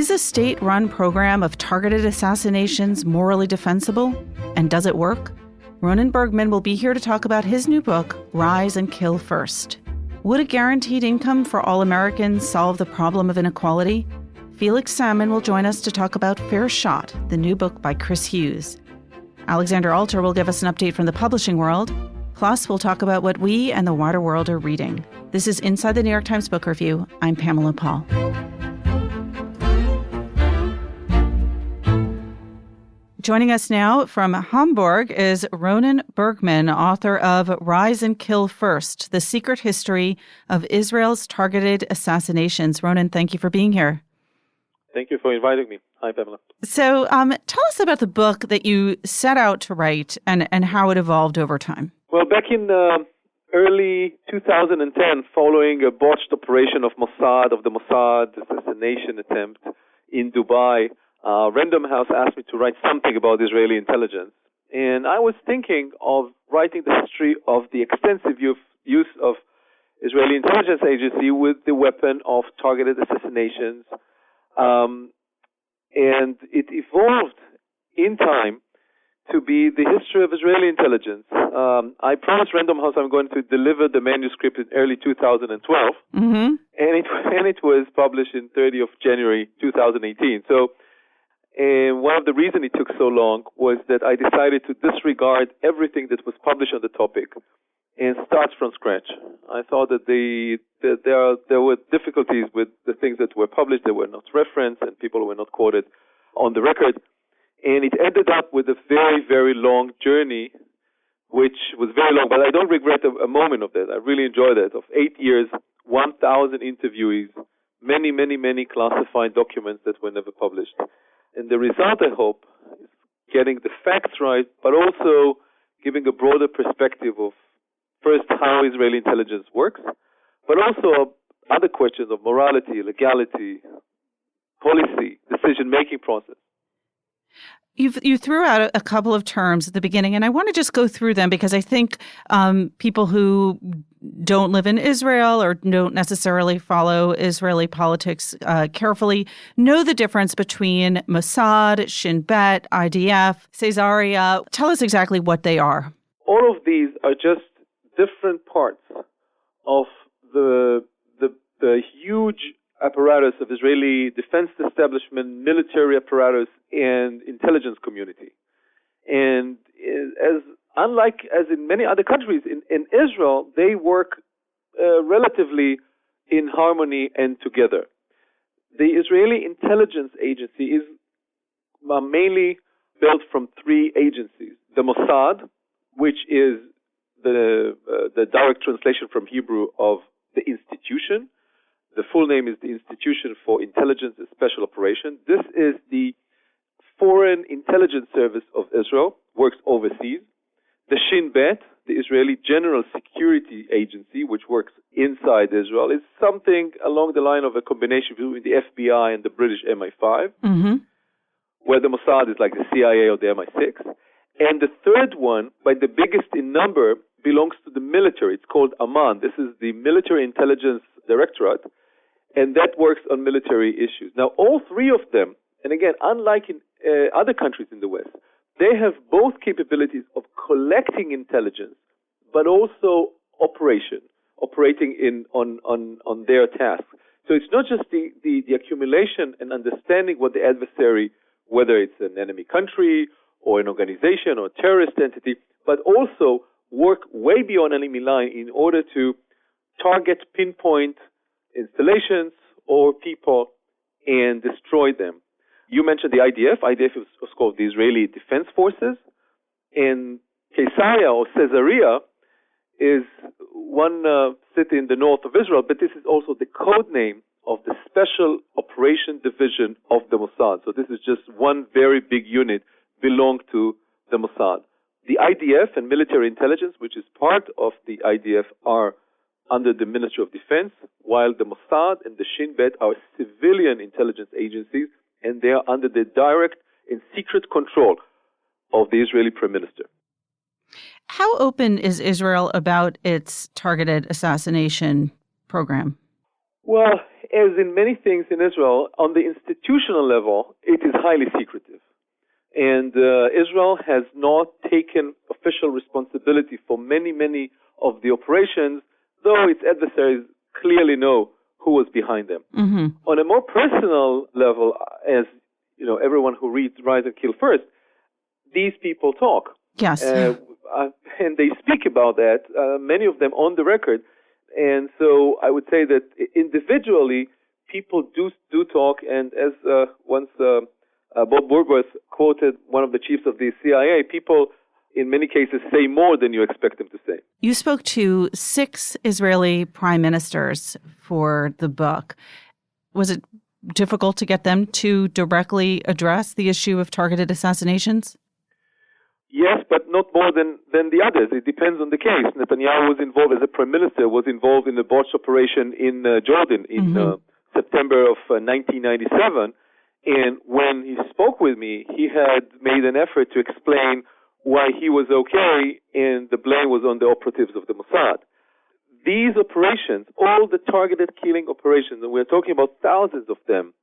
Is a state-run program of targeted assassinations morally defensible? And does it work? Ronen Bergman will be here to talk about his new book, Rise and Kill First. Would a guaranteed income for all Americans solve the problem of inequality? Felix Salmon will join us to talk about Fair Shot, the new book by Chris Hughes. Alexander Alter will give us an update from the publishing world. Plus, we'll talk about what we and the wider world are reading. This is Inside the New York Times Book Review. I'm Pamela Paul. Joining us now from Hamburg is Ronen Bergman, author of Rise and Kill First, The Secret History of Israel's Targeted Assassinations. Ronen, thank you for being here. Thank you for inviting me. Hi, Pamela. So tell us about the book that you set out to write and how it evolved over time. Well, back in early 2010, following a botched operation of the Mossad assassination attempt in Dubai, Random House asked me to write something about Israeli intelligence. And I was thinking of writing the history of the extensive use of Israeli intelligence agency with the weapon of targeted assassinations. And it evolved in time to be the history of Israeli intelligence. I promised Random House I'm going to deliver the manuscript in early 2012, and it was published in 30th of January 2018. So one of the reasons it took so long was that I decided to disregard everything that was published on the topic and start from scratch. I thought that there were difficulties with the things that were published. They were not referenced, and people were not quoted on the record. And it ended up with a very, very long journey, which was very long, but I don't regret a moment of that. I really enjoyed it. Of 8 years, 1,000 interviewees, many, many, many classified documents that were never published. And the result, I hope, is getting the facts right, but also giving a broader perspective of, first, how Israeli intelligence works, but also other questions of morality, legality, policy, decision-making process. You threw out a couple of terms at the beginning, and I want to just go through them because I think people who don't live in Israel or don't necessarily follow Israeli politics carefully know the difference between Mossad, Shin Bet, IDF, Caesarea. Tell us exactly what they are. All of these are just different parts of the huge apparatus of Israeli defense establishment, military apparatus, and intelligence community. And unlike as in many other countries, in Israel, they work relatively in harmony and together. The Israeli intelligence agency is mainly built from three agencies. The Mossad, which is the direct translation from Hebrew of the institution. The full name is the Institution for Intelligence and Special Operations. This is the Foreign Intelligence Service of Israel, works overseas. The Shin Bet, the Israeli General Security Agency, which works inside Israel, is something along the line of a combination between the FBI and the British MI5, where the Mossad is like the CIA or the MI6. And the third one, by the biggest in number, belongs to the military. It's called Amman. This is the Military Intelligence Directorate, and that works on military issues. Now, all three of them, and again, unlike in other countries in the West, they have both capabilities of collecting intelligence, but also operating on their tasks. So it's not just the accumulation and understanding what the adversary, whether it's an enemy country or an organization or a terrorist entity, but also work way beyond enemy line in order to target, pinpoint installations or people and destroy them. You mentioned the IDF. IDF was called the Israeli Defense Forces. And Caesarea or Caesarea is one city in the north of Israel, but this is also the code name of the Special Operation Division of the Mossad. So this is just one very big unit belong to the Mossad. The IDF and military intelligence, which is part of the IDF, are under the Ministry of Defense, while the Mossad and the Shin Bet are civilian intelligence agencies, and they are under the direct and secret control of the Israeli Prime Minister. How open is Israel about its targeted assassination program? Well, as in many things in Israel, on the institutional level, it is highly secretive. And Israel has not taken official responsibility for many, many of the operations, though its adversaries clearly know who was behind them. Mm-hmm. On a more personal level, as you know, everyone who reads Rise and Kill First, these people talk. Yes. And they speak about that, many of them on the record. And so I would say that individually, people do talk. And as once Bob Woodward quoted one of the chiefs of the CIA, people in many cases say more than you expect them to say. You spoke to 6 Israeli prime ministers for the book. Was it difficult to get them to directly address the issue of targeted assassinations? Yes, but not more than the others. It depends on the case. Netanyahu was involved as a prime minister, was involved in the botched operation in Jordan in September of 1997. And when he spoke with me, he had made an effort to explain why he was okay, and the blame was on the operatives of the Mossad. These operations, all the targeted killing operations, and we're talking about thousands of them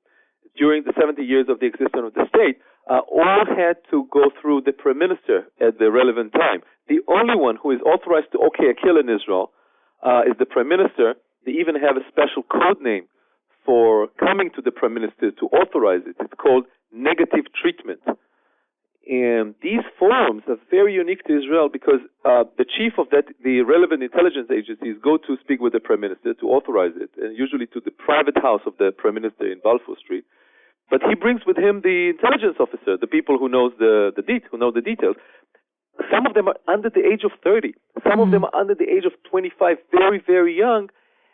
during the 70 years of the existence of the state, all had to go through the prime minister at the relevant time. The only one who is authorized to okay a kill in Israel is the prime minister. They even have a special code name for coming to the prime minister to authorize it. It's called negative treatment. And these forums are very unique to Israel because the chief of the relevant intelligence agencies go to speak with the prime minister to authorize it, and usually to the private house of the prime minister in Balfour Street. But he brings with him the intelligence officer, the people who know the details. Some of them are under the age of 30. Some of them are under the age of 25, very, very young.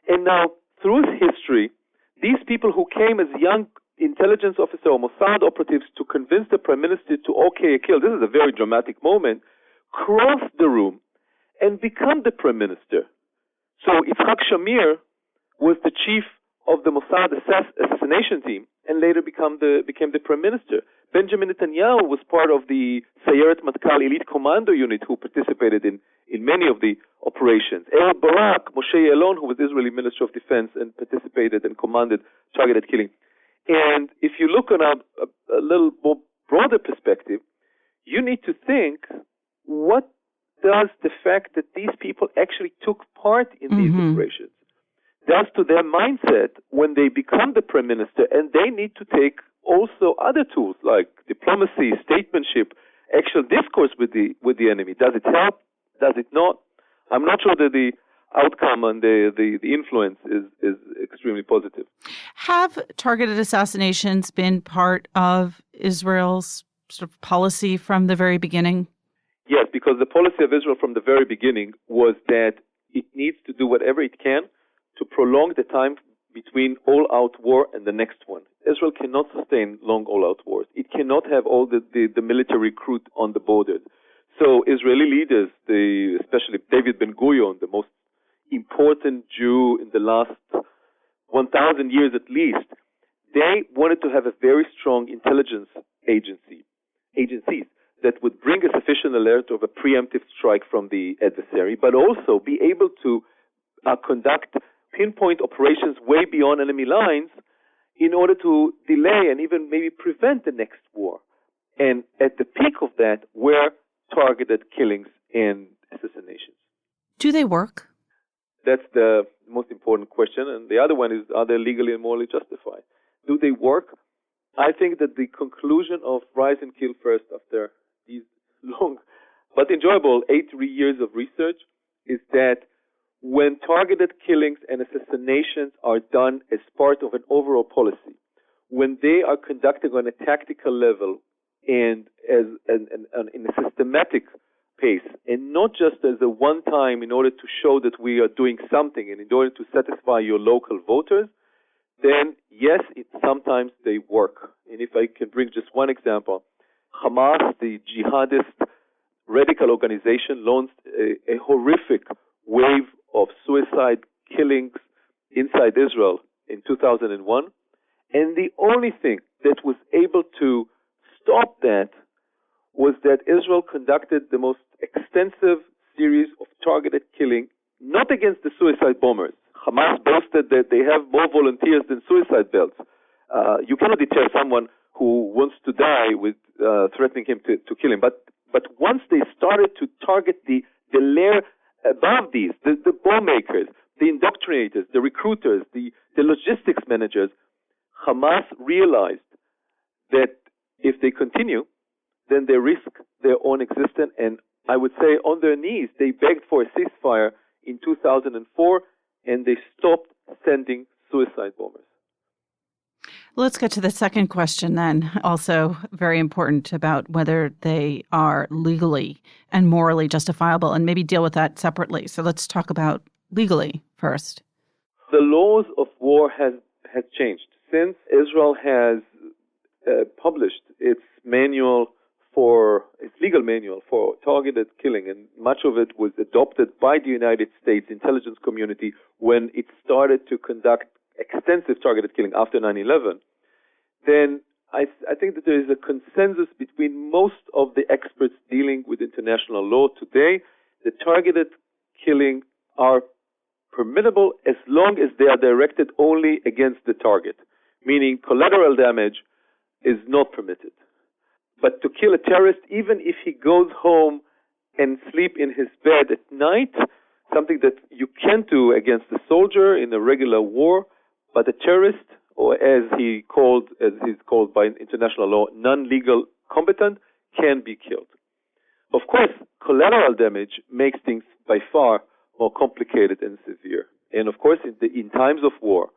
And now, through history, these people who came as young intelligence officer or Mossad operatives to convince the prime minister to okay a kill, this is a very dramatic moment, cross the room and become the prime minister. So Yitzhak Shamir was the chief of the Mossad assassination team and later became the prime minister. Benjamin Netanyahu was part of the Sayeret Matkal elite commando unit who participated in many of the operations. Ehud Barak, Moshe Yalon, who was Israeli Minister of Defense and participated and commanded targeted killing. And if you look on a little more broader perspective, you need to think, what does the fact that these people actually took part in these operations does to their mindset when they become the prime minister, and they need to take also other tools like diplomacy, statesmanship, actual discourse with the enemy. Does it help? Does it not? I'm not sure that the outcome and the influence is extremely positive. Have targeted assassinations been part of Israel's sort of policy from the very beginning? Yes, because the policy of Israel from the very beginning was that it needs to do whatever it can to prolong the time between all-out war and the next one. Israel cannot sustain long all-out wars. It cannot have all the military recruit on the borders. So Israeli leaders, especially David Ben-Gurion, the most important Jew in the last 1,000 years at least, they wanted to have a very strong intelligence agencies that would bring a sufficient alert of a preemptive strike from the adversary, but also be able to conduct pinpoint operations way beyond enemy lines in order to delay and even maybe prevent the next war. And at the peak of that were targeted killings and assassinations. Do they work? That's the most important question. And the other one is, are they legally and morally justified? Do they work? I think that the conclusion of Rise and Kill First after these long but enjoyable 8 years of research is that when targeted killings and assassinations are done as part of an overall policy, when they are conducted on a tactical level and in a systematic pace, and not just as a one-time in order to show that we are doing something and in order to satisfy your local voters, then yes, sometimes they work. And if I can bring just one example, Hamas, the jihadist radical organization, launched a horrific wave of suicide killings inside Israel in 2001. And the only thing that was able to stop that was that Israel conducted the most extensive series of targeted killing, not against the suicide bombers. Hamas boasted that they have more volunteers than suicide belts. You cannot deter someone who wants to die with threatening him to kill him. But once they started to target the layer above these, the bomb makers, the indoctrinators, the recruiters, the logistics managers, Hamas realized that if they continue, then they risk their own existence. And I would say on their knees, they begged for a ceasefire in 2004, and they stopped sending suicide bombers. Let's get to the second question then, also very important, about whether they are legally and morally justifiable, and maybe deal with that separately. So let's talk about legally first. The laws of war has changed. Since Israel has published its legal manual for targeted killing, and much of it was adopted by the United States intelligence community when it started to conduct extensive targeted killing after 9/11, then I think that there is a consensus between most of the experts dealing with international law today that targeted killing are permissible as long as they are directed only against the target, meaning collateral damage is not permitted. But to kill a terrorist, even if he goes home and sleep in his bed at night, something that you can't do against a soldier in a regular war, but a terrorist, or as he's called by international law, non-legal combatant, can be killed. Of course, collateral damage makes things by far more complicated and severe. And of course, in times of war,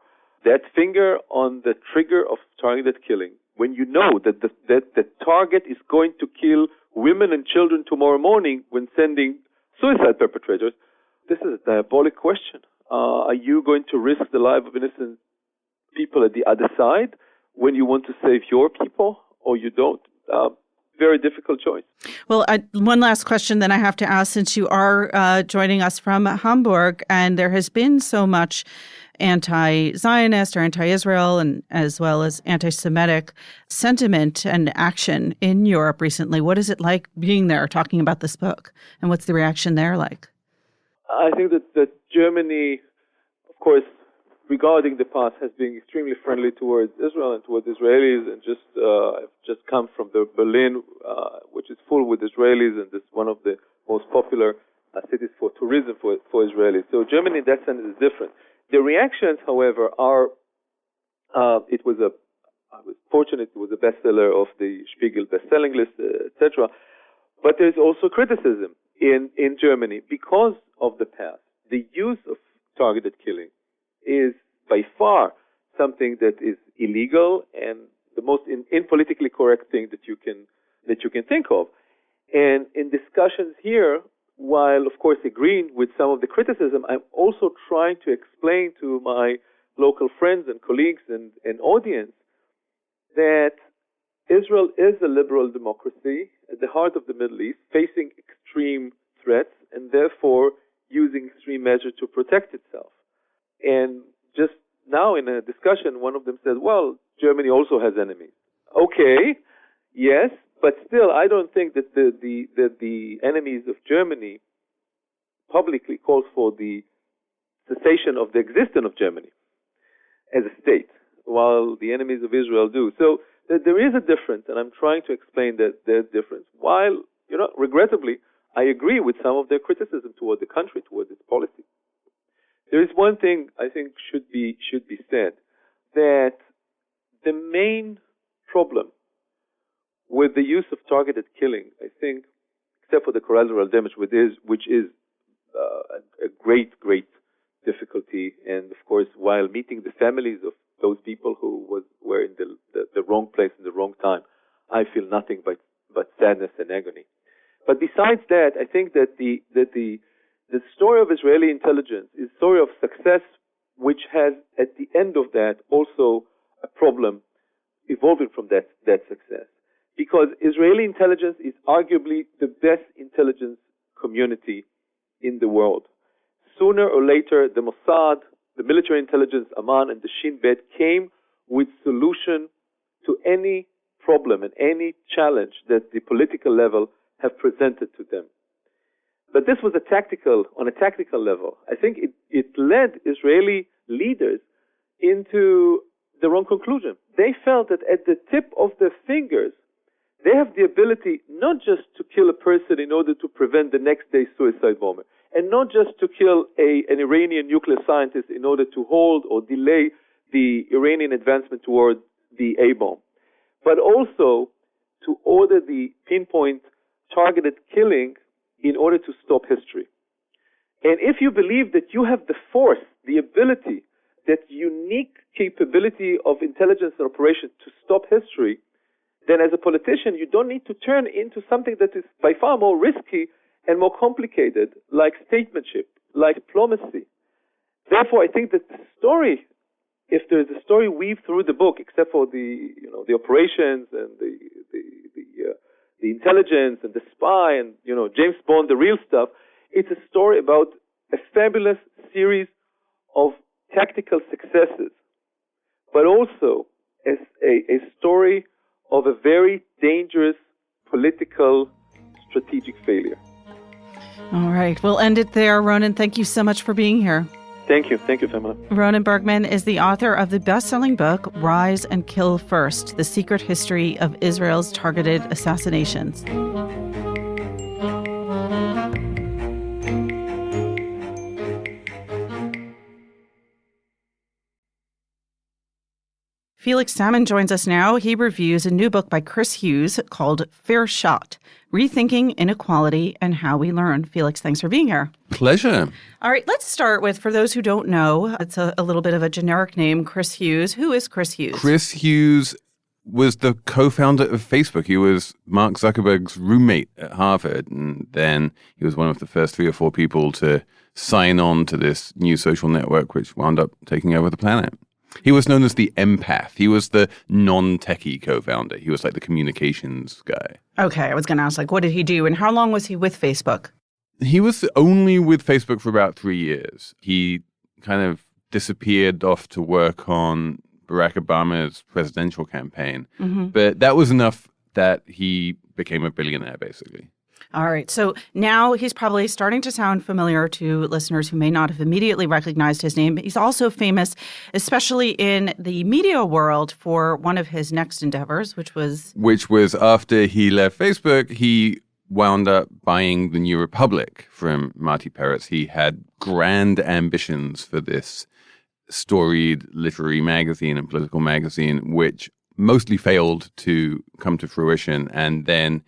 that finger on the trigger of targeted killing, when you know that the target is going to kill women and children tomorrow morning when sending suicide perpetrators, this is a diabolic question. Are you going to risk the life of innocent people at the other side when you want to save your people, or you don't? Very difficult choice. Well, one last question then I have to ask, since you are joining us from Hamburg, and there has been so much anti-Zionist or anti-Israel, and as well as anti-Semitic sentiment and action in Europe recently. What is it like being there, talking about this book, and what's the reaction there like? I think that Germany, of course, regarding the past, has been extremely friendly towards Israel and towards Israelis, and I've just come from Berlin, which is full with Israelis, and it's one of the most popular cities for tourism for Israelis. So Germany, in that sense, is different. The reactions, however, are. I was fortunate; it was a bestseller of the Spiegel bestselling list, etc. But there's also criticism in Germany because of the past. The use of targeted killing is by far something that is illegal and the most impolitically correct thing that you can think of. And in discussions here, while of course agreeing with some of the criticism, I'm also trying to explain to my local friends and colleagues and audience that Israel is a liberal democracy at the heart of the Middle East, facing extreme threats and therefore using extreme measures to protect itself. And just now in a discussion, one of them said, well, Germany also has enemies. Okay, yes, but still I don't think that the enemies of Germany publicly calls for the cessation of the existence of Germany as a state, while the enemies of Israel do. So there is a difference, and I'm trying to explain that there's difference. While, regrettably, I agree with some of their criticism toward the country, toward its policy. There is one thing I think should be said, that the main problem with the use of targeted killing, I think, except for the collateral damage, which is a great difficulty, and of course, while meeting the families of those people who were in the wrong place in the wrong time, I feel nothing but sadness and agony. But besides that, I think that the story of Israeli intelligence is a story of success, which has, at the end of that, also a problem evolving from that success. Because Israeli intelligence is arguably the best intelligence community in the world. Sooner or later, the Mossad, the military intelligence, Amman, and the Shin Bet came with solution to any problem and any challenge that the political level have presented to them. But this was on a tactical level. I think it led Israeli leaders into the wrong conclusion. They felt that at the tip of their fingers, they have the ability not just to kill a person in order to prevent the next day's suicide bomber, and not just to kill an Iranian nuclear scientist in order to hold or delay the Iranian advancement toward the A-bomb, but also to order the pinpoint targeted killing in order to stop history. And if you believe that you have the force, the ability, that unique capability of intelligence and operation to stop history, then as a politician, you don't need to turn into something that is by far more risky and more complicated, like statesmanship, like diplomacy. Therefore, I think that the story, if there's a story weaved through the book, except for the operations and the intelligence and the spy and James Bond, the real stuff, it's a story about a fabulous series of tactical successes, but also as a story of a very dangerous political strategic failure. All right. We'll end it there. Ronen, thank you so much for being here. Thank you. Thank you, Pamela. Ronen Bergman is the author of the best-selling book, Rise and Kill First, The Secret History of Israel's Targeted Assassinations. Felix Salmon joins us now. He reviews a new book by Chris Hughes called Fair Shot, Rethinking Inequality and How We Learn. Felix, thanks for being here. Pleasure. All right, let's start with, for those who don't know, it's a little bit of a generic name, Chris Hughes. Who is Chris Hughes? Chris Hughes was the co-founder of Facebook. He was Mark Zuckerberg's roommate at Harvard, and then he was one of the first 3 or 4 people to sign on to this new social network, which wound up taking over the planet. He was known as the empath. He was the non-techie co-founder. He was like the communications guy. Okay, I was going to ask, what did he do, and how long was he with Facebook? He was only with Facebook for about 3 years. He kind of disappeared off to work on Barack Obama's presidential campaign. Mm-hmm. But that was enough that he became a billionaire, basically. All right. So now he's probably starting to sound familiar to listeners who may not have immediately recognized his name. He's also famous, especially in the media world, for one of his next endeavors, which was after he left Facebook, he wound up buying The New Republic from Marty Peretz. He had grand ambitions for this storied literary magazine and political magazine, which mostly failed to come to fruition. And then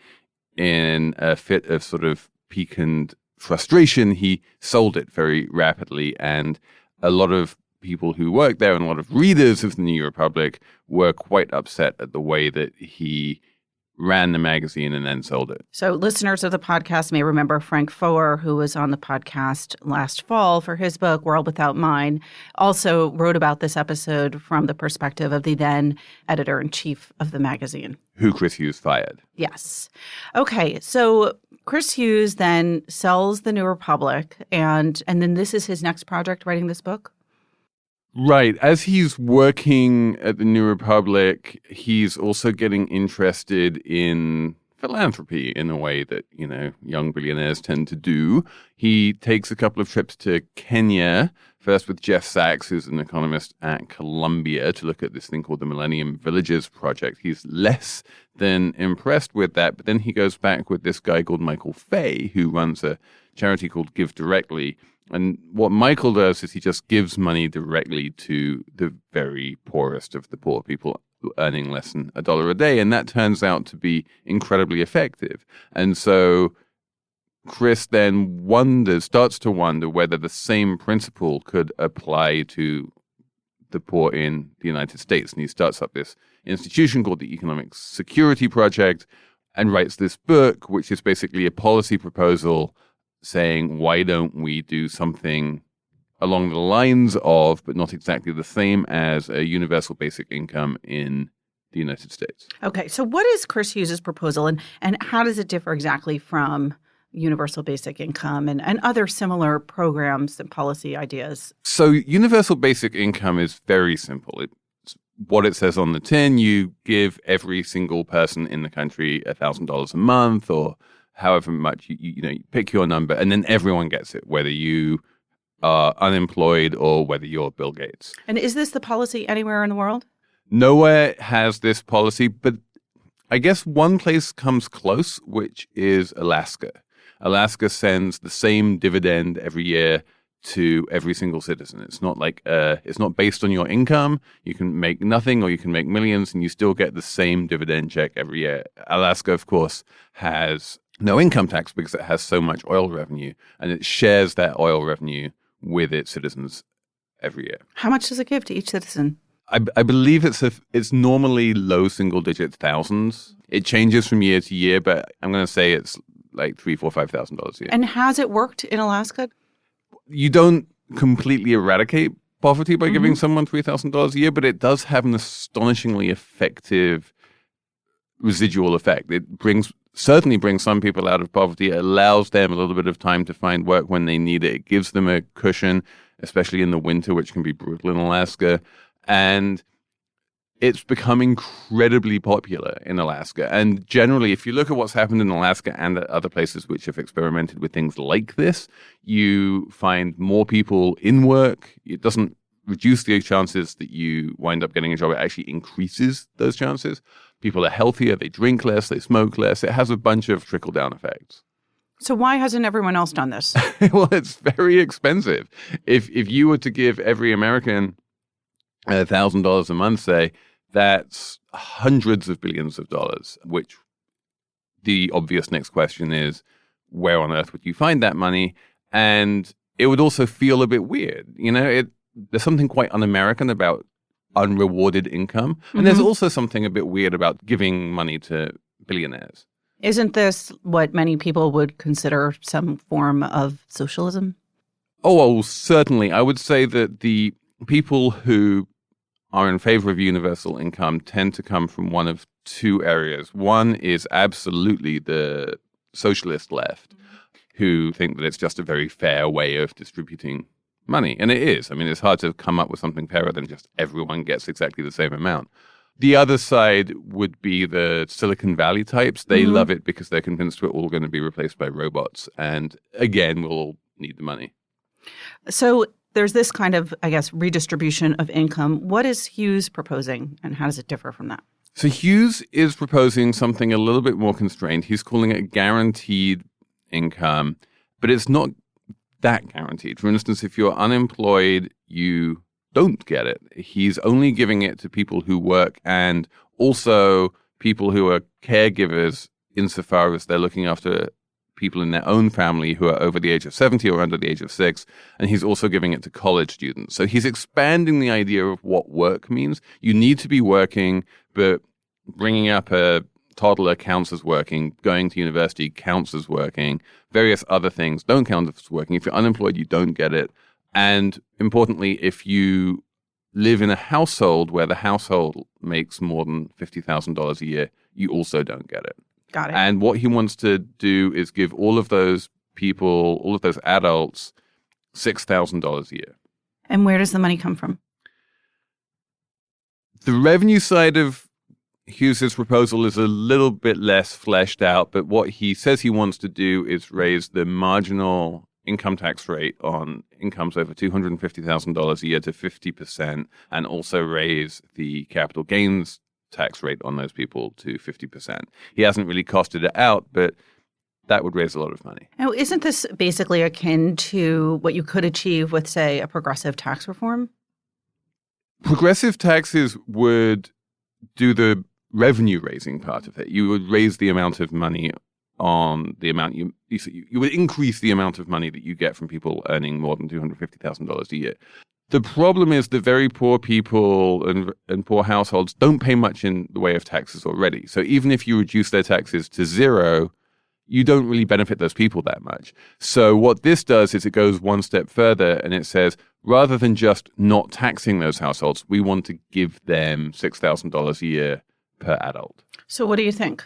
in a fit of sort of piquant frustration, he sold it very rapidly. And a lot of people who worked there and a lot of readers of The New Republic were quite upset at the way that he ran the magazine and then sold it. So listeners of the podcast may remember Frank Foer, who was on the podcast last fall for his book, World Without Mine, also wrote about this episode from the perspective of the then editor-in-chief of the magazine. Who Chris Hughes fired. Yes. Okay, so Chris Hughes then sells The New Republic, and then this is his next project, writing this book? Right. As he's working at the New Republic, he's also getting interested in philanthropy in a way that, young billionaires tend to do. He takes a couple of trips to Kenya, first with Jeff Sachs, who's an economist at Columbia, to look at this thing called the Millennium Villages Project. He's less than impressed with that, but then he goes back with this guy called Michael Fay, who runs a charity called Give Directly. And what Michael does is he just gives money directly to the very poorest of the poor people earning less than $1 a day. And that turns out to be incredibly effective. And so Chris then starts to wonder whether the same principle could apply to the poor in the United States. And he starts up this institution called the Economic Security Project and writes this book, which is basically a policy proposal saying, why don't we do something along the lines of, but not exactly the same as, a universal basic income in the United States? Okay, so what is Chris Hughes' proposal, and how does it differ exactly from universal basic income and other similar programs and policy ideas? So universal basic income is very simple. It's what it says on the tin. You give every single person in the country $1,000 a month, or however much, you pick your number, and then everyone gets it, whether you are unemployed or whether you're Bill Gates. And is this the policy anywhere in the world? Nowhere has this policy, but I guess one place comes close, which is Alaska. Alaska sends the same dividend every year to every single citizen. It's not like it's not based on your income. You can make nothing or you can make millions and you still get the same dividend check every year. Alaska, of course, has no income tax because it has so much oil revenue, and it shares that oil revenue with its citizens every year. How much does it give to each citizen? I believe it's normally low single digit thousands. It changes from year to year, but I'm going to say it's like $3,000, $4,000, $5,000 a year. And has it worked in Alaska? You don't completely eradicate poverty by giving someone $3,000 a year, but it does have an astonishingly effective residual effect. It certainly brings some people out of poverty. It allows them a little bit of time to find work when they need it. It gives them a cushion, especially in the winter, which can be brutal in Alaska. And it's become incredibly popular in Alaska. And generally, if you look at what's happened in Alaska and at other places which have experimented with things like this, you find more people in work. It doesn't reduce the chances that you wind up getting a job. It actually increases those chances. People are healthier. They drink less. They smoke less. It has a bunch of trickle-down effects. So why hasn't everyone else done this? Well, it's very expensive. If you were to give every American $1,000 a month, say, that's hundreds of billions of dollars, which the obvious next question is, where on earth would you find that money? And it would also feel a bit weird. There's something quite un-American about unrewarded income. And there's also something a bit weird about giving money to billionaires. Isn't this what many people would consider some form of socialism? Oh, well, certainly. I would say that the people who are in favor of universal income tend to come from one of two areas. One is absolutely the socialist left, who think that it's just a very fair way of distributing money. And it is. I mean, it's hard to come up with something fairer than just everyone gets exactly the same amount. The other side would be the Silicon Valley types. They love it because they're convinced we're all going to be replaced by robots. And again, we'll all need the money. So there's this kind of, I guess, redistribution of income. What is Hughes proposing, and how does it differ from that? So Hughes is proposing something a little bit more constrained. He's calling it guaranteed income, but it's not that guaranteed. For instance, if you're unemployed, you don't get it. He's only giving it to people who work and also people who are caregivers insofar as they're looking after people in their own family who are over the age of 70 or under the age of 6, and he's also giving it to college students. So he's expanding the idea of what work means. You need to be working, but bringing up a toddler counts as working, going to university counts as working, various other things don't count as working. If you're unemployed, you don't get it. And importantly, if you live in a household where the household makes more than $50,000 a year, you also don't get it. Got it. And what he wants to do is give all of those people, all of those adults, $6,000 a year. And where does the money come from? The revenue side of Hughes's proposal is a little bit less fleshed out, but what he says he wants to do is raise the marginal income tax rate on incomes over $250,000 a year to 50%, and also raise the capital gains tax rate on those people to 50%. He hasn't really costed it out, but that would raise a lot of money. Now, isn't this basically akin to what you could achieve with, say, a progressive tax reform? Progressive taxes would do the revenue raising part of it. You would raise the amount of money on the amount you would increase the amount of money that you get from people earning more than $250,000 a year. The problem is that very poor people and poor households don't pay much in the way of taxes already. So even if you reduce their taxes to zero, you don't really benefit those people that much. So what this does is it goes one step further and it says, rather than just not taxing those households, we want to give them $6,000 a year per adult. So what do you think?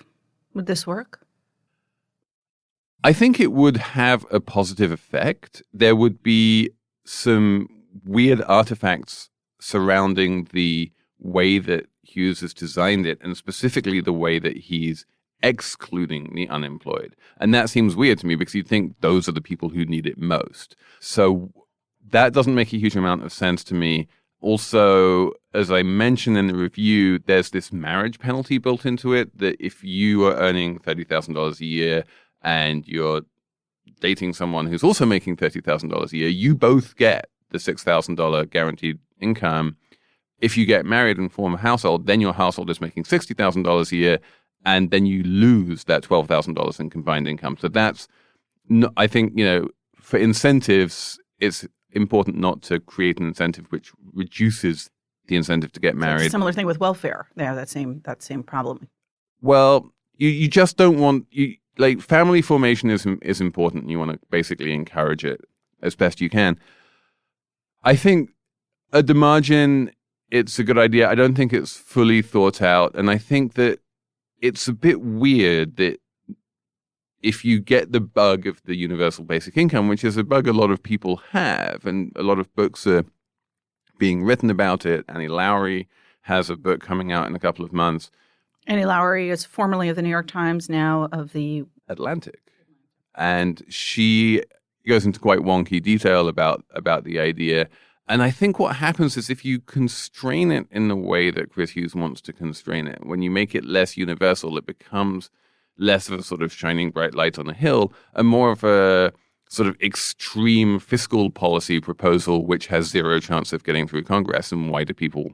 Would this work? I think it would have a positive effect. There would be some weird artifacts surrounding the way that Hughes has designed it, and specifically the way that he's excluding the unemployed. And that seems weird to me because you'd think those are the people who need it most. So that doesn't make a huge amount of sense to me. Also, as I mentioned in the review, there's this marriage penalty built into it that if you are earning $30,000 a year and you're dating someone who's also making $30,000 a year, you both get the $6,000 guaranteed income. If you get married and form a household, then your household is making $60,000 a year, and then you lose that $12,000 in combined income. So that's, I think, for incentives, it's important not to create an incentive which reduces the incentive to get married. It's a similar thing with welfare. Yeah, that same problem. Well, you just don't want family formation is important. You want to basically encourage it as best you can. I think at the margin, it's a good idea. I don't think it's fully thought out, and I think that it's a bit weird that if you get the bug of the universal basic income, which is a bug a lot of people have, and a lot of books are being written about it. Annie Lowrey has a book coming out in a couple of months. Annie Lowrey is formerly of the New York Times, now of the Atlantic. And she goes into quite wonky detail about the idea. And I think what happens is if you constrain it in the way that Chris Hughes wants to constrain it, when you make it less universal, it becomes less of a sort of shining bright light on a hill and more of a sort of extreme fiscal policy proposal which has zero chance of getting through Congress. And why do people,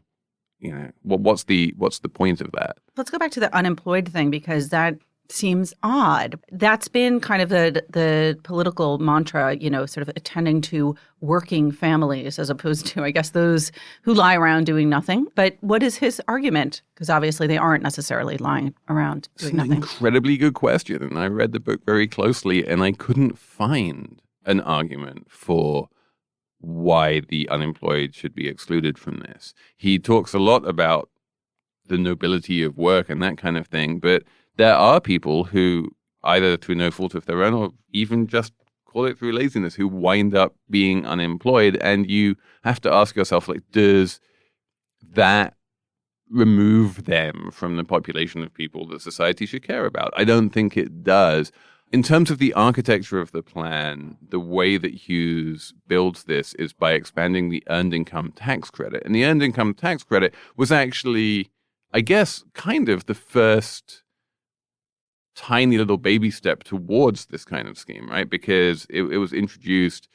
what's the point of that? Let's go back to the unemployed thing, because that seems odd. That's been kind of the political mantra, sort of attending to working families as opposed to, I guess, those who lie around doing nothing. But what is his argument? Because obviously they aren't necessarily lying around doing nothing. It's an incredibly good question. And I read the book very closely and I couldn't find an argument for why the unemployed should be excluded from this. He talks a lot about the nobility of work and that kind of thing, but there are people who, either through no fault of their own or even just call it through laziness, who wind up being unemployed. And you have to ask yourself, does that remove them from the population of people that society should care about? I don't think it does. In terms of the architecture of the plan, the way that Hughes builds this is by expanding the earned income tax credit. And the earned income tax credit was actually, I guess, kind of the first tiny little baby step towards this kind of scheme, right? Because it was introduced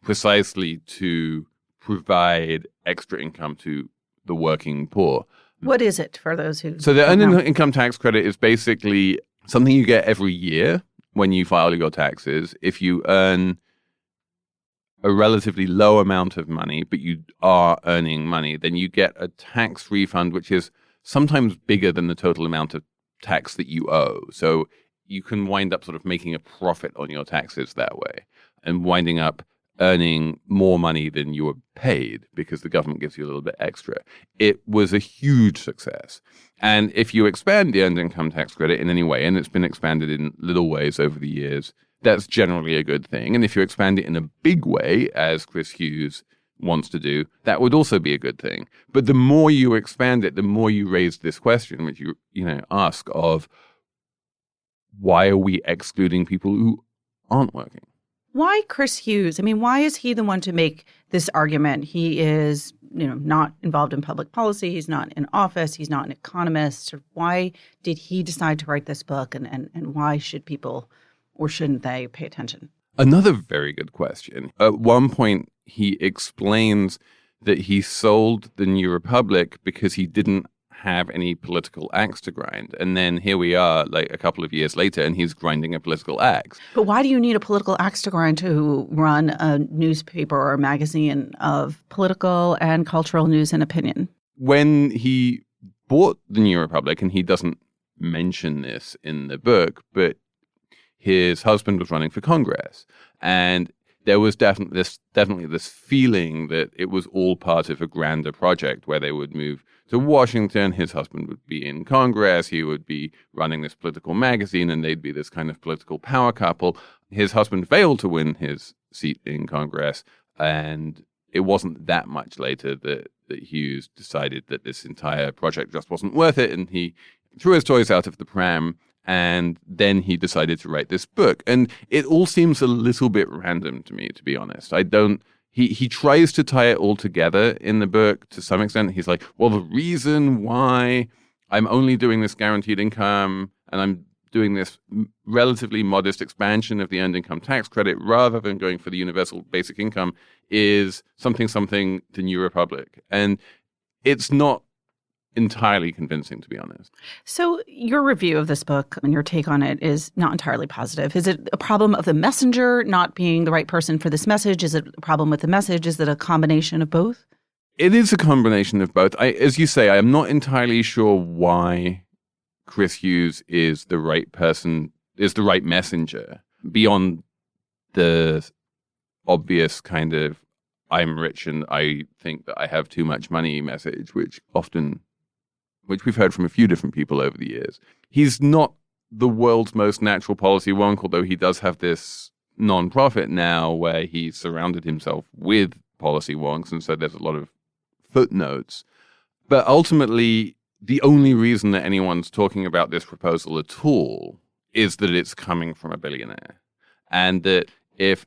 precisely to provide extra income to the working poor. What is it for those who... So the earned income tax credit is basically something you get every year when you file your taxes. If you earn a relatively low amount of money, but you are earning money, then you get a tax refund, which is sometimes bigger than the total amount of tax that you owe. So you can wind up sort of making a profit on your taxes that way and winding up earning more money than you were paid because the government gives you a little bit extra. It was a huge success. And if you expand the earned income tax credit in any way, and it's been expanded in little ways over the years, that's generally a good thing. And if you expand it in a big way, as Chris Hughes wants to do, that would also be a good thing. But the more you expand it, the more you raise this question, which you ask of, why are we excluding people who aren't working? Why Chris Hughes? I mean, why is he the one to make this argument? He is, not involved in public policy. He's not in office. He's not an economist. Why did he decide to write this book? And why should people, or shouldn't they, pay attention? Another very good question. At one point, he explains that he sold the New Republic because he didn't have any political axe to grind. And then here we are, a couple of years later, and he's grinding a political axe. But why do you need a political axe to grind to run a newspaper or a magazine of political and cultural news and opinion? When he bought the New Republic, and he doesn't mention this in the book, but his husband was running for Congress, and there was definitely this feeling that it was all part of a grander project where they would move to Washington. His husband would be in Congress. He would be running this political magazine, and they'd be this kind of political power couple. His husband failed to win his seat in Congress, and it wasn't that much later that Hughes decided that this entire project just wasn't worth it, and he threw his toys out of the pram And then he decided to write this book. And it all seems a little bit random to me, to be honest. He tries to tie it all together in the book to some extent. He's like, well, the reason why I'm only doing this guaranteed income and I'm doing this relatively modest expansion of the earned income tax credit rather than going for the universal basic income is something, the New Republic. And it's not entirely convincing, to be honest. So your review of this book and your take on it is not entirely positive. Is it a problem of the messenger not being the right person for this message? Is it a problem with the message? Is it a combination of both? It is a combination of both. As you say, I am not entirely sure why Chris Hughes is the right person, is the right messenger, beyond the obvious kind of I'm rich and I think that I have too much money message, which we've heard from a few different people over the years. He's not the world's most natural policy wonk, although he does have this nonprofit now where he surrounded himself with policy wonks, and so there's a lot of footnotes. But ultimately, the only reason that anyone's talking about this proposal at all is that it's coming from a billionaire. And that if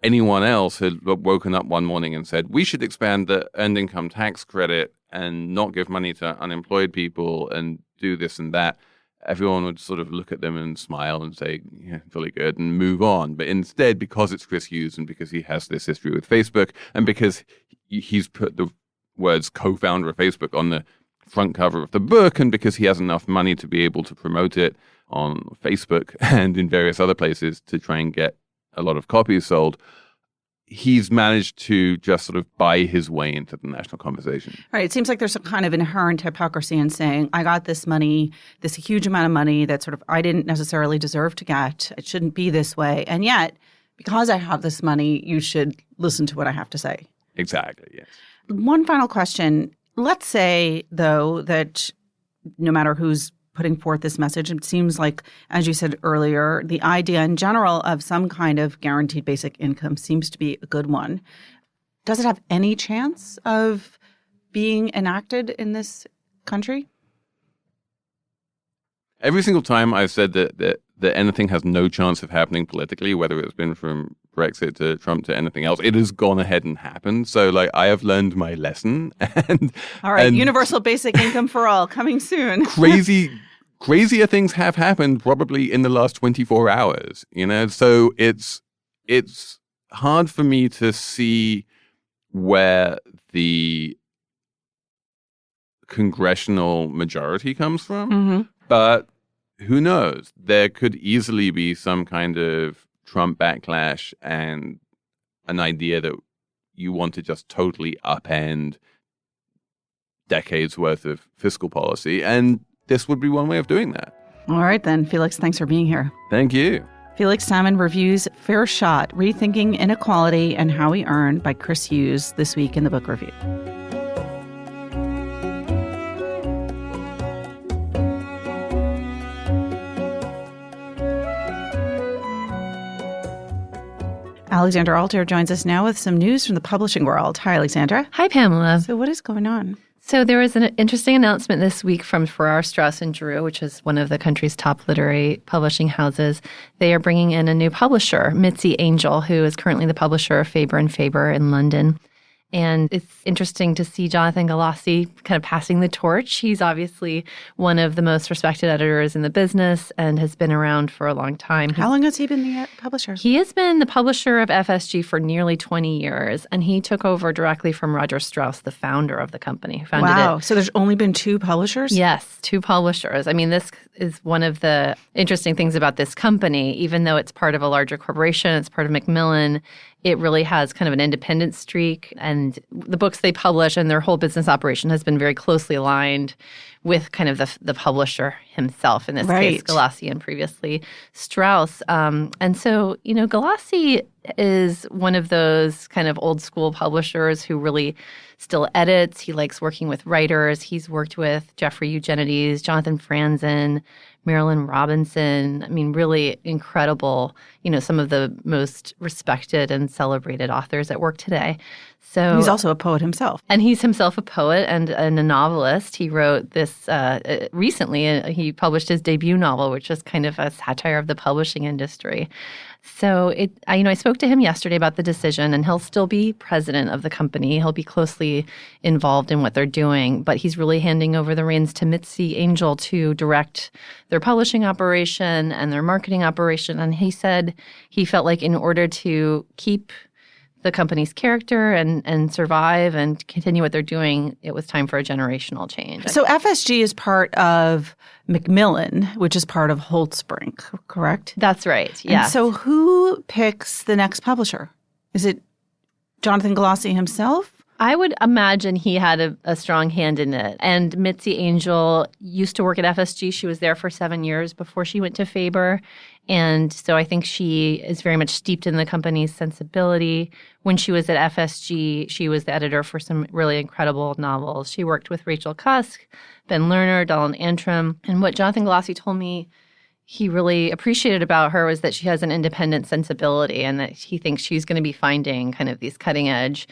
anyone else had woken up one morning and said, we should expand the earned income tax credit and not give money to unemployed people and do this and that, everyone would sort of look at them and smile and say, yeah, really good, and move on. But instead, because it's Chris Hughes and because he has this history with Facebook and because he's put the words co-founder of Facebook on the front cover of the book and because he has enough money to be able to promote it on Facebook and in various other places to try and get a lot of copies sold, he's managed to just sort of buy his way into the national conversation. Right. It seems like there's a kind of inherent hypocrisy in saying, I got this money, this huge amount of money that sort of I didn't necessarily deserve to get. It shouldn't be this way. And yet, because I have this money, you should listen to what I have to say. Exactly, yes. One final question. Let's say, though, that no matter who's putting forth this message, it seems like, as you said earlier, the idea in general of some kind of guaranteed basic income seems to be a good one. Does it have any chance of being enacted in this country? Every single time I've said that anything has no chance of happening politically, whether it's been from Brexit to Trump to anything else, it has gone ahead and happened. So, like, I have learned my lesson. All right, universal basic income for all coming soon. Crazier things have happened probably in the last 24 hours, you know? So it's hard for me to see where the congressional majority comes from. Mm-hmm. But who knows? There could easily be some kind of Trump backlash and an idea that you want to just totally upend decades worth of fiscal policy. And this would be one way of doing that. All right, then. Felix, thanks for being here. Thank you. Felix Salmon reviews Fair Shot, Rethinking Inequality and How We Earn by Chris Hughes this week in the Book Review. Alexandra Alter joins us now with some news from the publishing world. Hi, Alexandra. Hi, Pamela. So what is going on? So there was an interesting announcement this week from Farrar, Straus & Giroux, which is one of the country's top literary publishing houses. They are bringing in a new publisher, Mitzi Angel, who is currently the publisher of Faber & Faber in London. And it's interesting to see Jonathan Galassi kind of passing the torch. He's obviously one of the most respected editors in the business and has been around for a long time. How long has he been the publisher? He has been the publisher of FSG for nearly 20 years, and he took over directly from Roger Strauss, the founder of the company, who founded Wow. it. So there's only been two publishers? Yes, two publishers. I mean, this is one of the interesting things about this company. Even though it's part of a larger corporation, it's part of Macmillan, it really has kind of an independent streak, and the books they publish and their whole business operation has been very closely aligned with kind of the publisher himself, in this case, Galassi, and previously Strauss. And so, you know, Galassi is one of those kind of old school publishers who really still edits. He likes working with writers. He's worked with Jeffrey Eugenides, Jonathan Franzen, Marilyn Robinson. I mean, really incredible, some of the most respected and celebrated authors at work today. So he's also a poet himself. And he's himself a poet and a novelist. He wrote this recently. He published his debut novel, which is kind of a satire of the publishing industry. So I spoke to him yesterday about the decision, and he'll still be president of the company. He'll be closely involved in what they're doing, but he's really handing over the reins to Mitzi Angel to direct their publishing operation and their marketing operation. And he said he felt like in order to keep the company's character and survive and continue what they're doing, it was time for a generational change. So FSG is part of Macmillan, which is part of Holtzbrink, correct? That's right, yeah. So who picks the next publisher? Is it Jonathan Galassi himself? I would imagine he had a strong hand in it. And Mitzi Angel used to work at FSG. She was there for 7 years before she went to Faber. And so I think she is very much steeped in the company's sensibility. When she was at FSG, she was the editor for some really incredible novels. She worked with Rachel Cusk, Ben Lerner, Donald Antrim. And what Jonathan Galassi told me he really appreciated about her was that she has an independent sensibility and that he thinks she's going to be finding kind of these cutting edge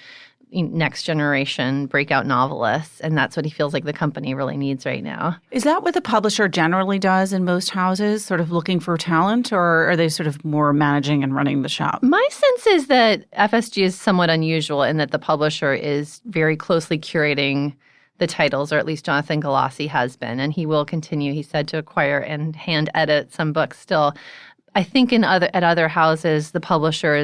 next generation breakout novelists, and that's what he feels like the company really needs right now. Is that what the publisher generally does in most houses, sort of looking for talent, or are they sort of more managing and running the shop? My sense is that FSG is somewhat unusual in that the publisher is very closely curating the titles, or at least Jonathan Galassi has been, and he will continue, he said, to acquire and hand edit some books still. I think at other houses, the publisher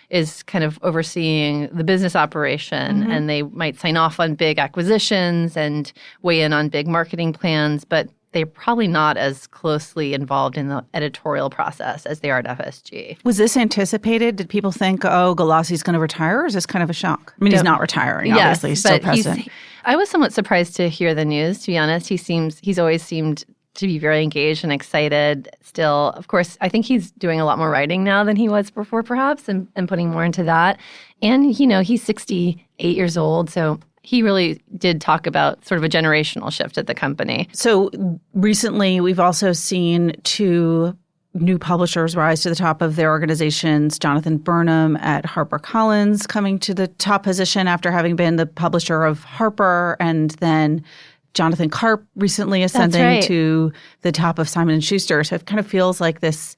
is kind of overseeing the business operation, and they might sign off on big acquisitions and weigh in on big marketing plans, but they're probably not as closely involved in the editorial process as they are at FSG. Was this anticipated? Did people think, Galassi's going to retire, or is this kind of a shock? I mean, he's not retiring, obviously. He's still president. I was somewhat surprised to hear the news, to be honest. He's always seemed to be very engaged and excited still. Of course, I think he's doing a lot more writing now than he was before, perhaps, and putting more into that. And, he's 68 years old, so he really did talk about sort of a generational shift at the company. So recently, we've also seen two new publishers rise to the top of their organizations. Jonathan Burnham at HarperCollins coming to the top position after having been the publisher of Harper, and then Jonathan Karp recently ascending to the top of Simon & Schuster. So it kind of feels like this,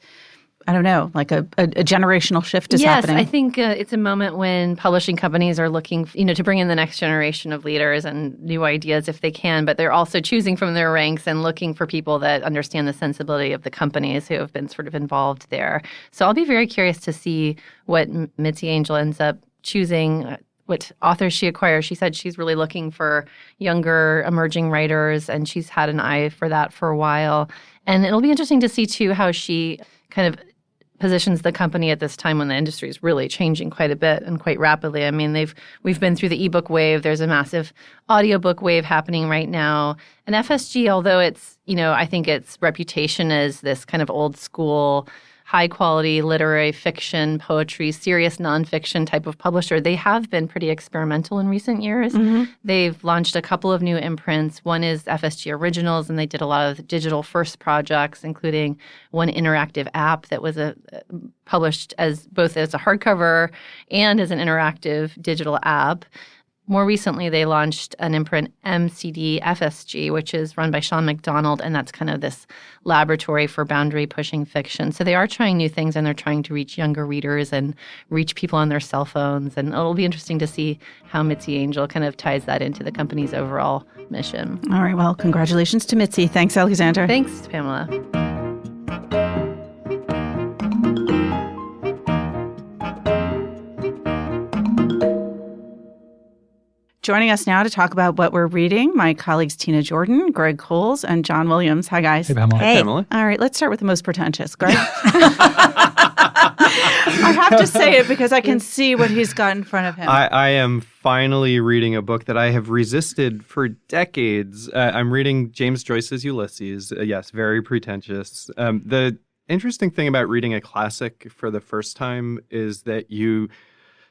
I don't know, like a generational shift is happening. Yes, I think it's a moment when publishing companies are looking, to bring in the next generation of leaders and new ideas if they can, but they're also choosing from their ranks and looking for people that understand the sensibility of the companies who have been sort of involved there. So I'll be very curious to see what Mitzi Angel ends up choosing, what authors she acquires. She said she's really looking for younger emerging writers, and she's had an eye for that for a while. And it'll be interesting to see, too, how she kind of positions the company at this time when the industry is really changing quite a bit and quite rapidly. I mean, we've been through the ebook wave. There's a massive audiobook wave happening right now. And FSG, although it's, I think its reputation as this kind of old school, high-quality literary fiction, poetry, serious nonfiction type of publisher, they have been pretty experimental in recent years. They've launched a couple of new imprints. One is FSG Originals, and they did a lot of digital-first projects, including one interactive app that was published both as a hardcover and as an interactive digital app. More recently, they launched an imprint, MCD FSG, which is run by Sean McDonald, and that's kind of this laboratory for boundary-pushing fiction. So they are trying new things, and they're trying to reach younger readers and reach people on their cell phones. And it'll be interesting to see how Mitzi Angel kind of ties that into the company's overall mission. All right. Well, congratulations to Mitzi. Thanks, Alexander. Thanks, Pamela. Joining us now to talk about what we're reading, my colleagues Tina Jordan, Greg Coles, and John Williams. Hi, guys. Hey, Pamela. Hey, Pamela. All right, let's start with the most pretentious. Greg? I have to say it because I can see what he's got in front of him. I am finally reading a book that I have resisted for decades. I'm reading James Joyce's Ulysses. Yes, very pretentious. The interesting thing about reading a classic for the first time is that you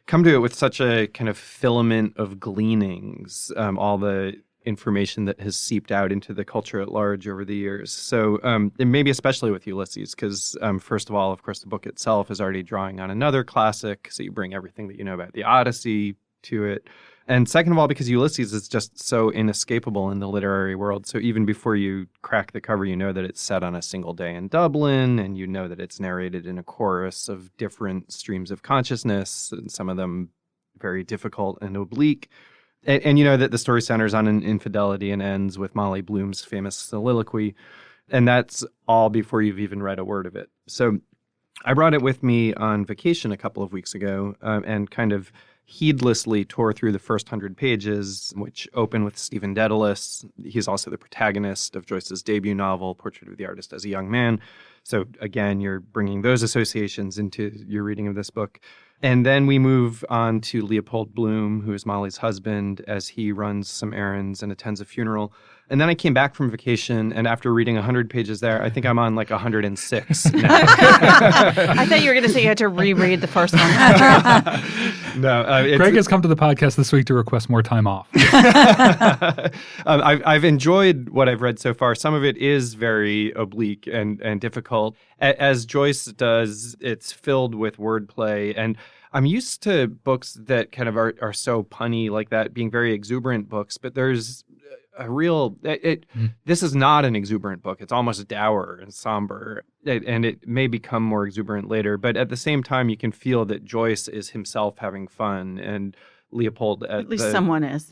come to it with such a kind of filament of gleanings, all the information that has seeped out into the culture at large over the years. So, and maybe especially with Ulysses, because first of all, of course, the book itself is already drawing on another classic. So you bring everything that you know about the Odyssey to it. And second of all, because Ulysses is just so inescapable in the literary world. So even before you crack the cover, you know that it's set on a single day in Dublin, and you know that it's narrated in a chorus of different streams of consciousness, and some of them very difficult and oblique. And you know that the story centers on an infidelity and ends with Molly Bloom's famous soliloquy. And that's all before you've even read a word of it. So I brought it with me on vacation a couple of weeks ago and kind of heedlessly tore through the first 100 pages, which open with Stephen Dedalus. He's also the protagonist of Joyce's debut novel, Portrait of the Artist as a Young Man. So again, you're bringing those associations into your reading of this book. And then we move on to Leopold Bloom, who is Molly's husband, as he runs some errands and attends a funeral. And then I came back from vacation, and after reading 100 pages there, I think I'm on like 106 now. I thought you were going to say you had to reread the first one. No, Greg has come to the podcast this week to request more time off. I've enjoyed what I've read so far. Some of it is very oblique and difficult. As Joyce does, it's filled with wordplay. And I'm used to books that kind of are so punny like that, being very exuberant books. But there's a real... This is not an exuberant book. It's almost dour and somber. And it may become more exuberant later. But at the same time, you can feel that Joyce is himself having fun. And Leopold at least someone is.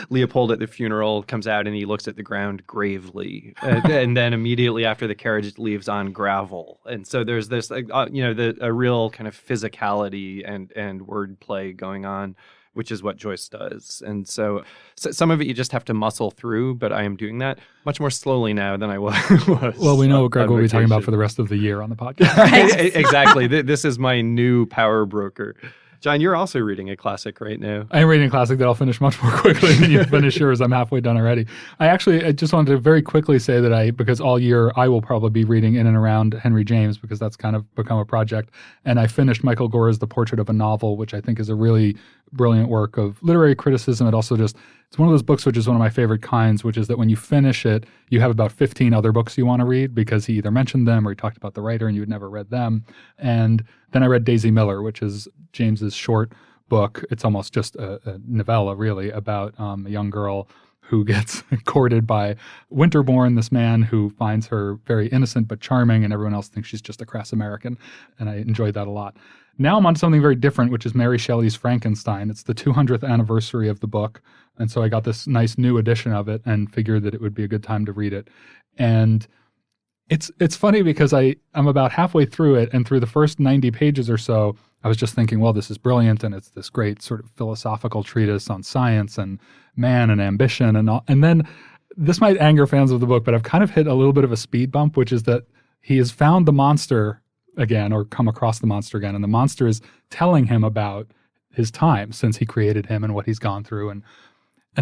Leopold at the funeral comes out and he looks at the ground gravely, and then immediately after the carriage leaves on gravel. And so there's this, a real kind of physicality and wordplay going on, which is what Joyce does. And so some of it you just have to muscle through, but I am doing that much more slowly now than I was. Well, we know what Greg will be talking about for the rest of the year on the podcast. Exactly. This is my new power broker. John, you're also reading a classic right now. I am reading a classic that I'll finish much more quickly than you finish yours. I'm halfway done already. I just wanted to very quickly say that because all year I will probably be reading in and around Henry James, because that's kind of become a project. And I finished Michael Gore's The Portrait of a Novel, which I think is a really brilliant work of literary criticism. It's one of those books which is one of my favorite kinds, which is that when you finish it, you have about 15 other books you want to read because he either mentioned them or he talked about the writer and you had never read them. And then I read Daisy Miller, which is James's short book. It's almost just a novella, really, about a young girl who gets courted by Winterbourne, this man who finds her very innocent but charming, and everyone else thinks she's just a crass American. And I enjoyed that a lot. Now I'm on to something very different, which is Mary Shelley's Frankenstein. It's the 200th anniversary of the book. And so I got this nice new edition of it and figured that it would be a good time to read it. And it's funny because I'm about halfway through it, and through the first 90 pages or so, I was just thinking, well, this is brilliant, and it's this great sort of philosophical treatise on science and man and ambition and all. And then this might anger fans of the book, but I've kind of hit a little bit of a speed bump, which is that he has found the monster again, or come across the monster again, and the monster is telling him about his time since he created him and what he's gone through, and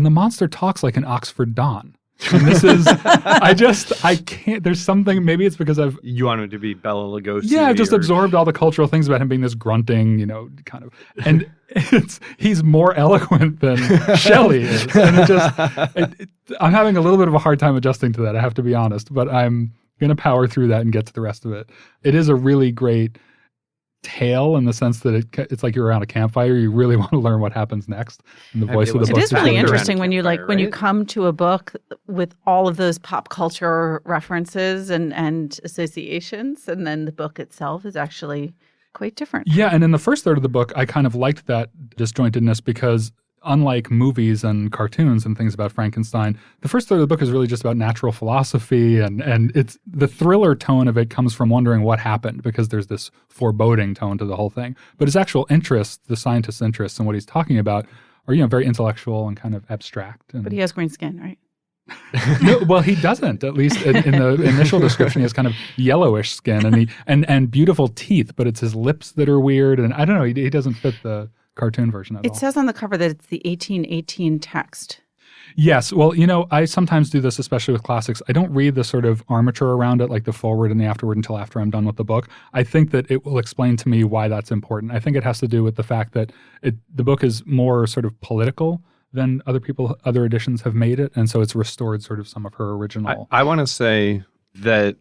the monster talks like an Oxford Don. And this is, I can't, there's something, maybe it's because You want him to be Bela Lugosi. Yeah, I've just absorbed all the cultural things about him being this grunting, kind of, and he's more eloquent than Shelley is. And I'm having a little bit of a hard time adjusting to that, I have to be honest, but I'm going to power through that and get to the rest of it. It is a really great tale in the sense that it's like you're around a campfire. You really want to learn what happens next. And the voice of the book. It is really interesting when you when you come to a book with all of those pop culture references and associations, and then the book itself is actually quite different. Yeah, and in the first third of the book, I kind of liked that disjointedness because unlike movies and cartoons and things about Frankenstein, the first third of the book is really just about natural philosophy, and it's the thriller tone of it comes from wondering what happened, because there's this foreboding tone to the whole thing. But his actual interests, the scientist's interests and what he's talking about, are very intellectual and kind of abstract. But he has green skin, right? No, well, he doesn't. At least in the initial description, he has kind of yellowish skin and beautiful teeth, but it's his lips that are weird, and I don't know. He doesn't fit the cartoon version at all. It says on the cover that it's the 1818 text. Yes. Well, I sometimes do this, especially with classics. I don't read the sort of armature around it, like the foreword and the afterword, until after I'm done with the book. I think that it will explain to me why that's important. I think it has to do with the fact that the book is more sort of political then other editions have made it. And so it's restored sort of some of her original. I want to say that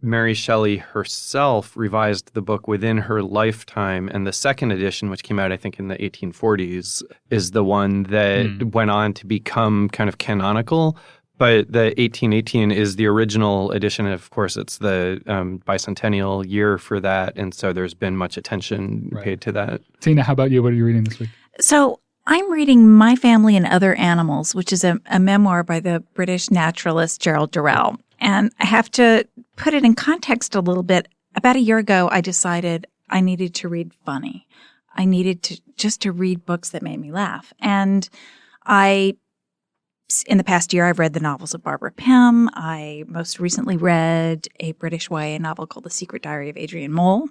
Mary Shelley herself revised the book within her lifetime, and the second edition, which came out, I think, in the 1840s, is the one that went on to become kind of canonical. But the 1818 is the original edition. And of course, it's the bicentennial year for that, and so there's been much attention paid to that. Tina, how about you? What are you reading this week? So I'm reading My Family and Other Animals, which is a memoir by the British naturalist Gerald Durrell. And I have to put it in context a little bit. About a year ago, I decided I needed to read funny. I needed to read books that made me laugh. And in the past year, I've read the novels of Barbara Pym. I most recently read a British YA novel called The Secret Diary of Adrian Mole.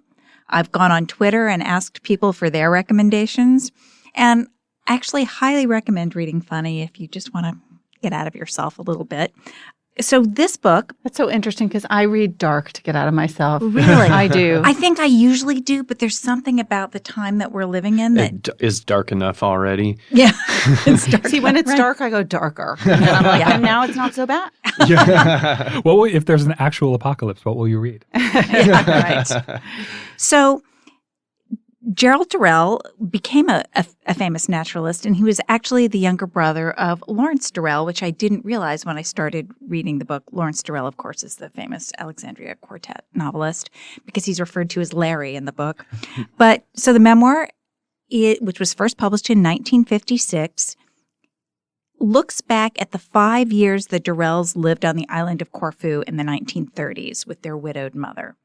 I've gone on Twitter and asked people for their recommendations. And I actually highly recommend reading funny if you just want to get out of yourself a little bit. So this book... That's so interesting because I read dark to get out of myself. Really? I do. I think I usually do, but there's something about the time that we're living in that... It is dark enough already. Yeah. It's dark. See, when it's dark, I go darker. And then I'm like, and now it's not so bad. Yeah. Well, if there's an actual apocalypse, what will you read? Yeah, right. So Gerald Durrell became a famous naturalist, and he was actually the younger brother of Lawrence Durrell, which I didn't realize when I started reading the book. Lawrence Durrell, of course, is the famous Alexandria Quartet novelist because he's referred to as Larry in the book. But so the memoir, which was first published in 1956, looks back at the 5 years the Durrells lived on the island of Corfu in the 1930s with their widowed mother.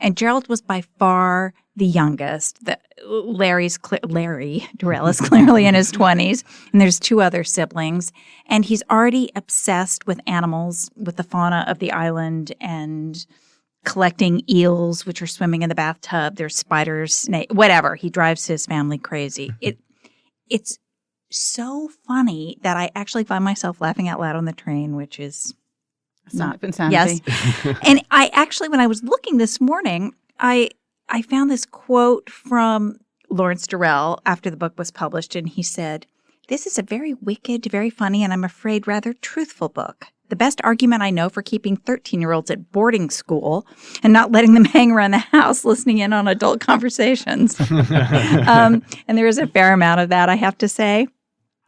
And Gerald was by far the youngest. Larry Durrell is clearly in his 20s, and there's two other siblings. And he's already obsessed with animals, with the fauna of the island, and collecting eels, which are swimming in the bathtub. There's spiders, snakes, whatever. He drives his family crazy. It's so funny that I actually find myself laughing out loud on the train, which is... Not insanity. Yes. And I actually, when I was looking this morning, I found this quote from Lawrence Durrell after the book was published, and he said, "This is a very wicked, very funny, and I'm afraid rather truthful book. The best argument I know for keeping 13-year-olds at boarding school and not letting them hang around the house listening in on adult conversations." And there is a fair amount of that, I have to say.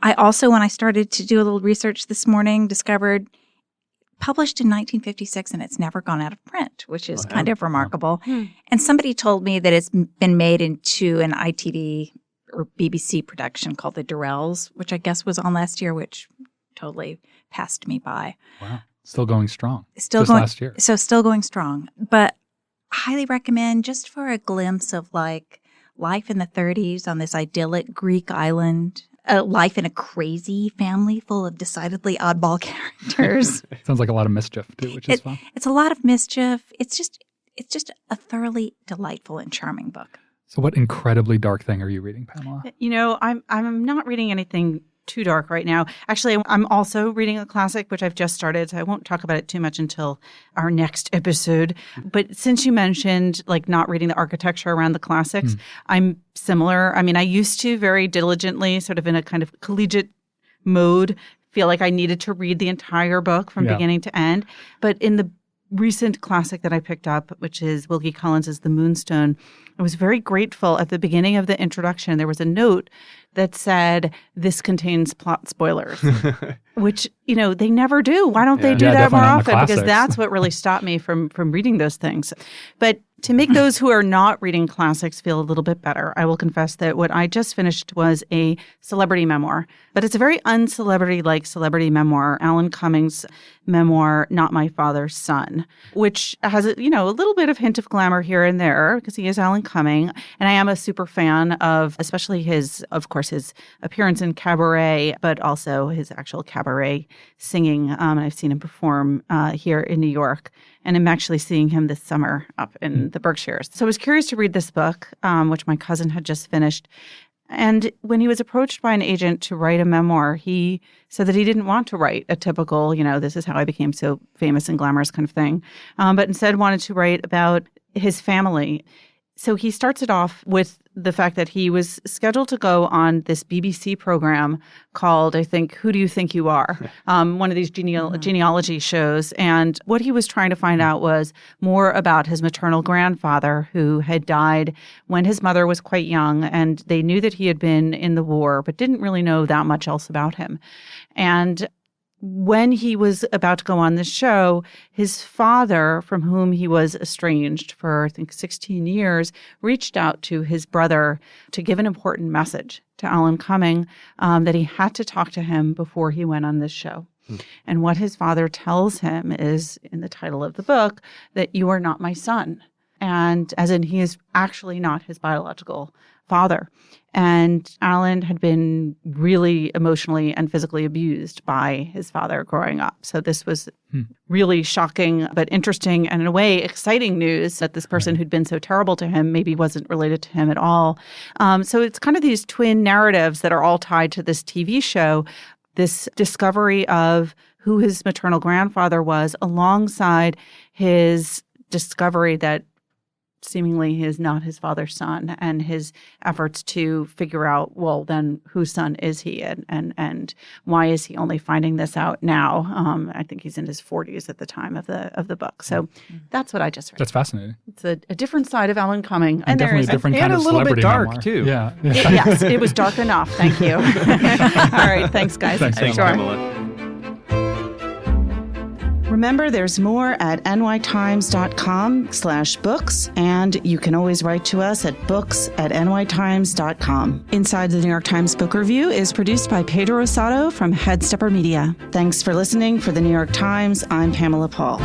I also, when I started to do a little research this morning, discovered published in 1956, and it's never gone out of print, which is kind of remarkable. And somebody told me that it's been made into an ITV or BBC production called The Durrells, which I guess was on last year, which totally passed me by. Wow. Still going strong. Still going last year. So still going strong. But highly recommend just for a glimpse of like life in the 30s on this idyllic Greek island. Life in a crazy family full of decidedly oddball characters. Sounds like a lot of mischief too, which is fun. It's a lot of mischief. It's just a thoroughly delightful and charming book. So, what incredibly dark thing are you reading, Pamela? You know, I'm not reading anything too dark right now. Actually, I'm also reading a classic, which I've just started, so I won't talk about it too much until our next episode. But since you mentioned like not reading the architecture around the classics, I'm similar. I mean, I used to very diligently, sort of in a kind of collegiate mode, feel like I needed to read the entire book from beginning to end. But in the recent classic that I picked up, which is Wilkie Collins's The Moonstone, I was very grateful at the beginning of the introduction. There was a note that said, "This contains plot spoilers," which, you know, they never do. Why don't they do that more often? Because that's what really stopped me from reading those things. But to make those who are not reading classics feel a little bit better, I will confess that what I just finished was a celebrity memoir. But it's a very uncelebrity-like celebrity memoir, Alan Cumming's memoir, Not My Father's Son, which has, a little bit of hint of glamour here and there because he is Alan Cumming. And I am a super fan of, especially his appearance in Cabaret, but also his actual cabaret singing. And I've seen him perform here in New York. And I'm actually seeing him this summer up in the Berkshires. So I was curious to read this book, which my cousin had just finished. And when he was approached by an agent to write a memoir, he said that he didn't want to write a typical, this is how I became so famous and glamorous kind of thing, but instead wanted to write about his family. So he starts it off with the fact that he was scheduled to go on this BBC program called, I think, Who Do You Think You Are? One of these genealogy shows. And what he was trying to find out was more about his maternal grandfather, who had died when his mother was quite young. And they knew that he had been in the war, but didn't really know that much else about him. And when he was about to go on this show, his father, from whom he was estranged for, I think, 16 years, reached out to his brother to give an important message to Alan Cumming that he had to talk to him before he went on this show. And what his father tells him is, in the title of the book, that you are not my son. And as in, he is actually not his biological father. And Alan had been really emotionally and physically abused by his father growing up. So this was really shocking, but interesting and in a way exciting news that this person who'd been so terrible to him maybe wasn't related to him at all. So it's kind of these twin narratives that are all tied to this TV show, this discovery of who his maternal grandfather was alongside his discovery that seemingly he is not his father's son, and his efforts to figure out, well, then whose son is he, and why is he only finding this out now? I think he's in his 40s at the time of the book. So that's what I just read. That's fascinating. It's a different side of Alan Cumming, and definitely a different kind and of a little bit celebrity dark memoir. too. Yeah. Yes, it was dark enough. Thank you. All right, thanks, guys. Thanks, Sure. Pamela. Remember, there's more at nytimes.com/books, and you can always write to us at books@nytimes.com. Inside the New York Times Book Review is produced by Pedro Rosado from Headstepper Media. Thanks for listening. For the New York Times, I'm Pamela Paul.